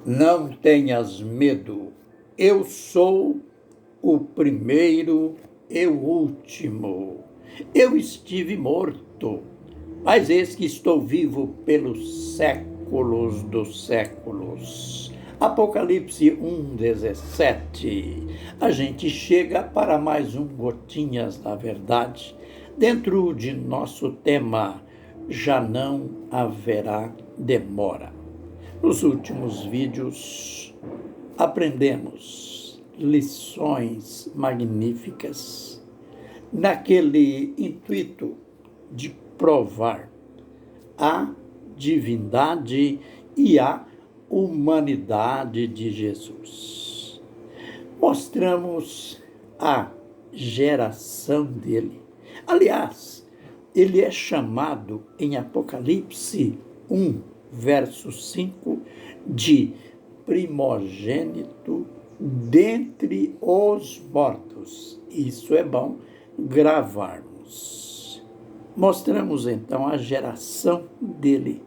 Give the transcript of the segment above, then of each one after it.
Não tenhas medo, eu sou o primeiro e o último. Eu estive morto, mas eis que estou vivo pelos séculos dos séculos. Apocalipse 1:17. A gente chega para mais um Gotinhas da Verdade, dentro de nosso tema, já não haverá demora. Nos últimos vídeos, aprendemos lições magníficas naquele intuito de provar a divindade e a humanidade de Jesus. Mostramos a geração dele. Aliás, ele é chamado em Apocalipse 1:5 de primogênito dentre os mortos. Isso é bom gravarmos. Mostramos então a geração dele,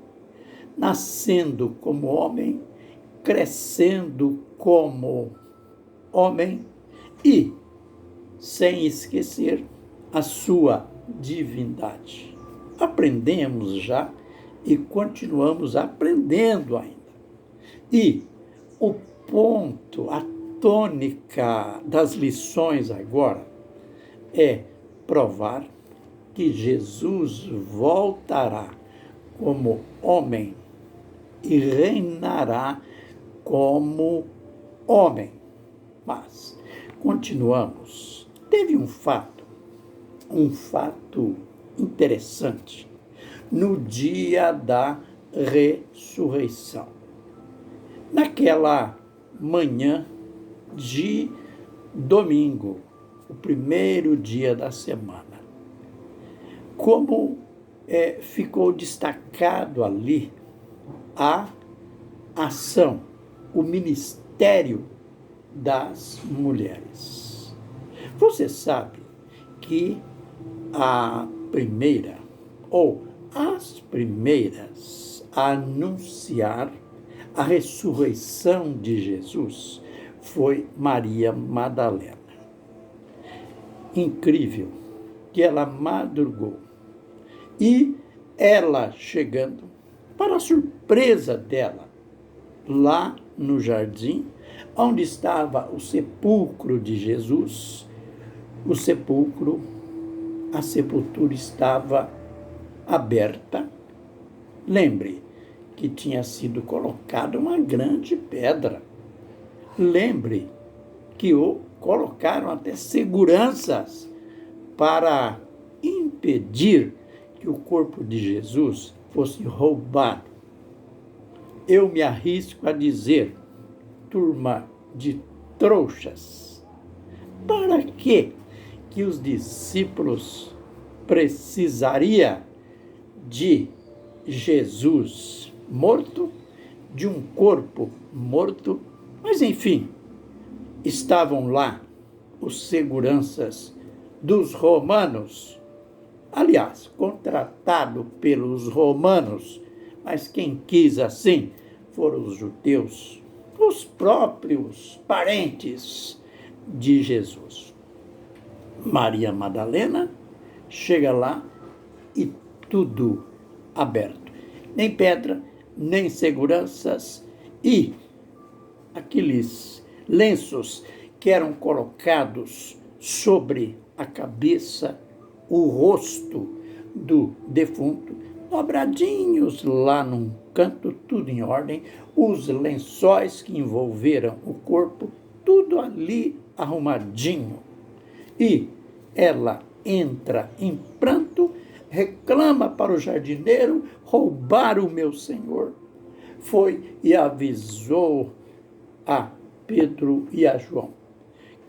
nascendo como homem, crescendo como homem e, sem esquecer, a sua divindade. Aprendemos já e continuamos aprendendo ainda. E o ponto, a tônica das lições agora é provar que Jesus voltará como homem e reinará como homem. Mas continuamos. Teve um fato interessante no dia da ressurreição. Naquela manhã de domingo, o primeiro dia da semana, como ficou destacado ali a ação, o ministério das mulheres. Você sabe que a primeira, ou as primeiras a anunciar a ressurreição de Jesus foi Maria Madalena. Incrível que ela madrugou e ela chegando, para a surpresa dela, lá no jardim, onde estava o sepulcro de Jesus, a sepultura estava aberta. Lembre que tinha sido colocada uma grande pedra. Lembre que colocaram até seguranças para impedir que o corpo de Jesus fosse roubado. Eu me arrisco a dizer, turma de trouxas, para que os discípulos precisariam de Jesus morto, de um corpo morto? Mas, enfim, estavam lá os seguranças dos romanos, aliás, contratado pelos romanos, mas quem quis assim foram os judeus, os próprios parentes de Jesus. Maria Madalena chega lá e tudo aberto. Nem pedra, nem seguranças e aqueles lenços que eram colocados sobre a cabeça, o rosto do defunto, dobradinhos lá num canto, tudo em ordem, os lençóis que envolveram o corpo, tudo ali arrumadinho. E ela entra em pranto, reclama para o jardineiro: roubaram o meu senhor. Foi e avisou a Pedro e a João,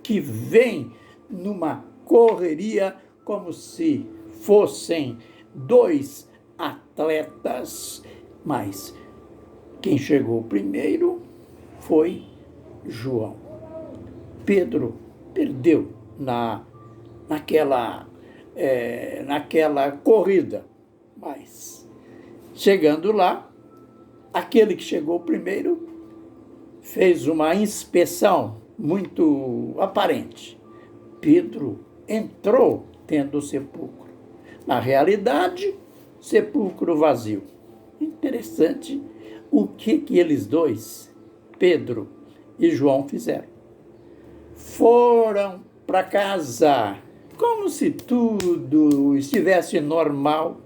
que vem numa correria como se fossem dois atletas, mas quem chegou primeiro foi João. Pedro perdeu naquela corrida, mas chegando lá, aquele que chegou primeiro fez uma inspeção muito aparente. Pedro entrou tendo o sepulcro. Na realidade, sepulcro vazio. Interessante o que eles dois, Pedro e João, fizeram. Foram para casa, como se tudo estivesse normal.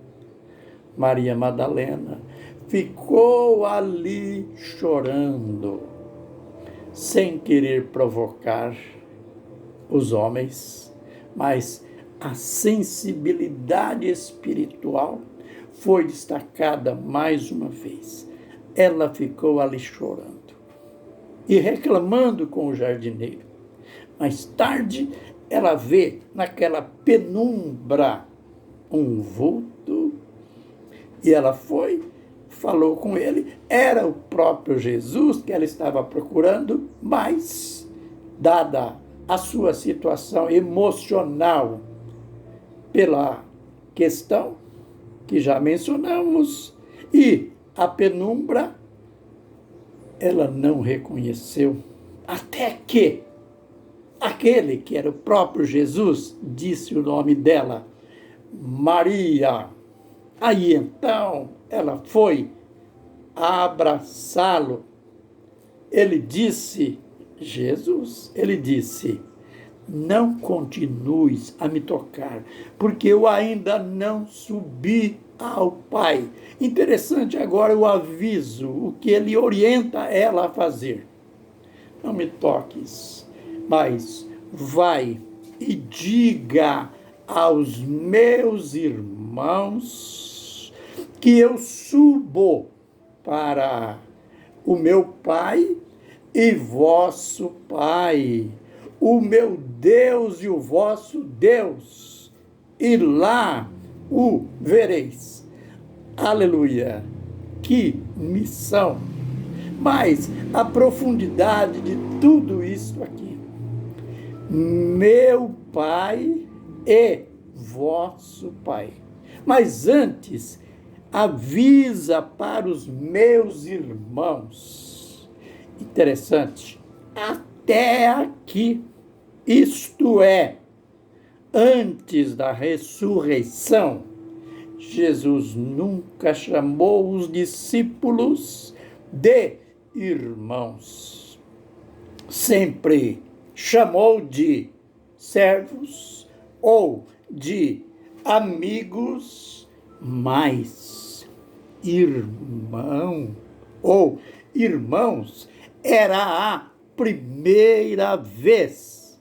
Maria Madalena ficou ali chorando, sem querer provocar os homens, mas a sensibilidade espiritual foi destacada mais uma vez. Ela ficou ali chorando e reclamando com o jardineiro. Mais tarde, ela vê naquela penumbra um vulto e ela falou com ele. Era o próprio Jesus que ela estava procurando, mas, dada a sua situação emocional pela questão que já mencionamos e a penumbra, ela não reconheceu, até que aquele que era o próprio Jesus disse o nome dela, Maria. Aí então ela foi abraçá-lo. Ele disse, Jesus, ele disse, não continues a me tocar, porque eu ainda não subi ao Pai. Interessante agora o aviso, o que ele orienta ela a fazer. Não me toques, mas vai e diga aos meus irmãos que eu subo para o meu Pai e vosso Pai, o meu Deus e o vosso Deus, e lá o vereis. Aleluia! Que missão! Mas a profundidade de tudo isso aqui. Meu Pai e vosso Pai. Mas antes, avisa para os meus irmãos. Interessante. Até aqui, isto é, antes da ressurreição, Jesus nunca chamou os discípulos de irmãos. Sempre chamou de servos ou de amigos, mas irmão ou irmãos era a primeira vez.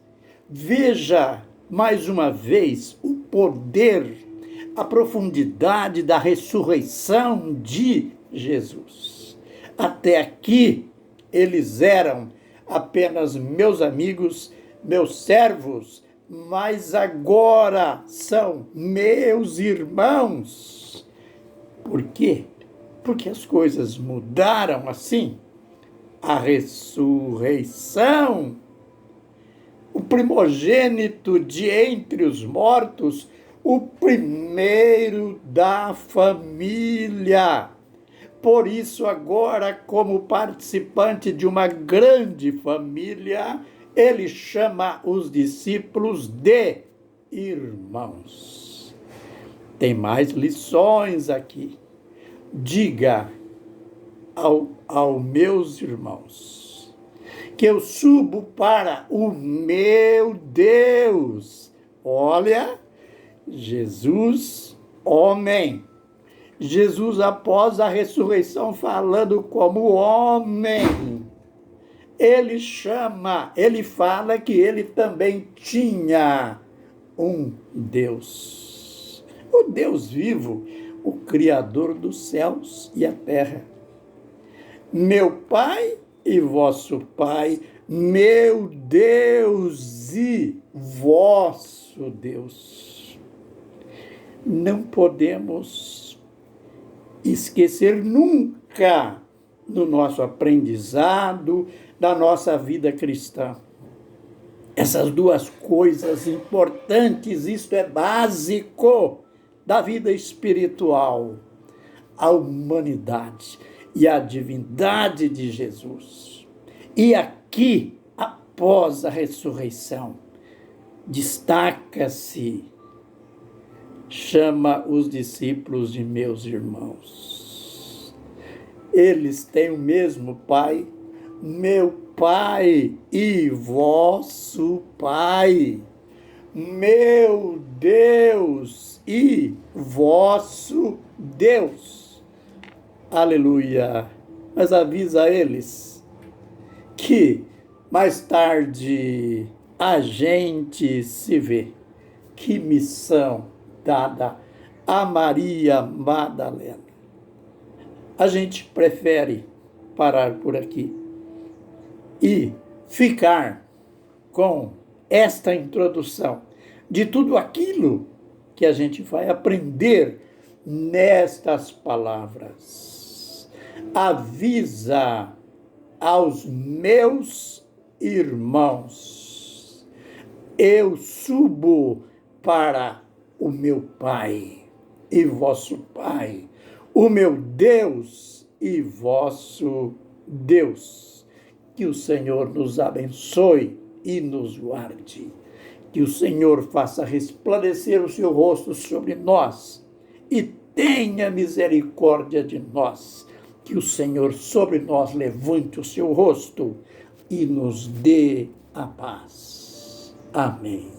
Veja mais uma vez o poder, a profundidade da ressurreição de Jesus. Até aqui, eles eram apenas meus amigos, meus servos, mas agora são meus irmãos. Por quê? Porque as coisas mudaram assim. A ressurreição, o primogênito de entre os mortos, o primeiro da família. Por isso, agora, como participante de uma grande família, ele chama os discípulos de irmãos. Tem mais lições aqui. Diga aos meus irmãos que eu subo para o meu Deus. Olha, Jesus, homem. Jesus, após a ressurreição, falando como homem, ele fala que ele também tinha um Deus. O Deus vivo, o Criador dos céus e a terra. Meu Pai e vosso Pai, meu Deus e vosso Deus. Não podemos esquecer nunca no nosso aprendizado, da nossa vida cristã. Essas duas coisas importantes, isto é básico da vida espiritual, a humanidade e a divindade de Jesus. E aqui, após a ressurreição, destaca-se, chama os discípulos de meus irmãos. Eles têm o mesmo Pai, meu Pai e vosso Pai, meu Deus e vosso Deus. Aleluia! Mas avisa eles que mais tarde a gente se vê. Que missão dada a Maria Madalena. A gente prefere parar por aqui e ficar com esta introdução de tudo aquilo que a gente vai aprender nestas palavras. Avisa aos meus irmãos, eu subo para o meu Pai e vosso Pai, o meu Deus e vosso Deus. Que o Senhor nos abençoe e nos guarde. Que o Senhor faça resplandecer o seu rosto sobre nós e tenha misericórdia de nós. Que o Senhor sobre nós levante o seu rosto e nos dê a paz. Amém.